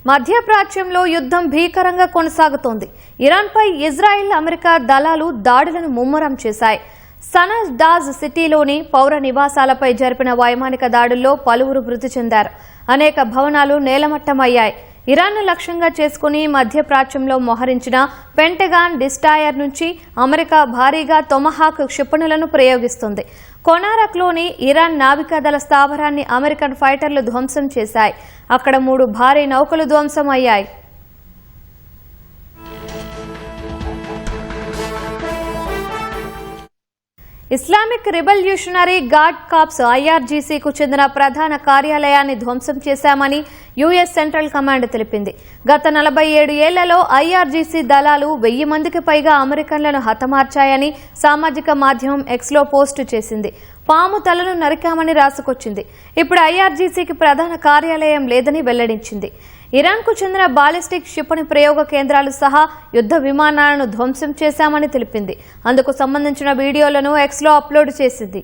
మధ్యప్రాచ్యంలో యుద్ధం భీకరంగా కొనసాగుతోంది. ఇరాన్పై ఇజ్రాయెల్, అమెరికా దళాలు దాడులను ముమ్మరం చేశాయి. సనడాజ్ సిటీలోని పౌర నివాసాలపై జరిపిన వైమానిక దాడుల్లో పలువురు మృతి చెందారు. అనేక భవనాలు నేలమట్టమయ్యాయి. ఇరాన్ను లక్ష్యంగా చేసుకుని మధ్యప్రాచ్యంలో మోహరించిన పెంటగాన్ డిస్టాయర్ నుంచి అమెరికా భారీగా తొమహాక్ క్షిపణులను ప్రయోగిస్తుంది. కొనారక్లోని ఇరాన్ నావికాదళ స్థావరాన్ని అమెరికన్ ఫైటర్లు ధ్వంసం చేశాయి. అక్కడ 3 భారీ నౌకలు ధ్వంసమయ్యాయి. ఇస్లామిక్ రివల్యూషనరీ గార్డ్ కార్ప్స్ ఐఆర్జీసీకు చెందిన ప్రధాన కార్యాలయాన్ని ధ్వంసం చేశామని యుఎస్ సెంట్రల్ కమాండ్ తెలిపింది. గత 47 ఏళ్లలో ఐఆర్జీసీ దళాలు 1000 మందికి పైగా అమెరికన్లను హతమార్చాయని సామాజిక మాధ్యమం ఎక్స్లో పోస్టు చేసింది. పాము తలను నరికామని రాసుకొచ్చింది. ఇప్పుడు ఐఆర్జీసీకి ప్రధాన కార్యాలయం లేదని వెల్లడించింది. ఇరాన్కు చెందిన బాలిస్టిక్ క్షిపణి ప్రయోగ కేంద్రాలు సహా యుద్ధ విమానాలను ధ్వంసం చేశామని తెలిపింది. అందుకు సంబంధించిన వీడియోలను ఎక్స్లో అప్లోడ్ చేసింది.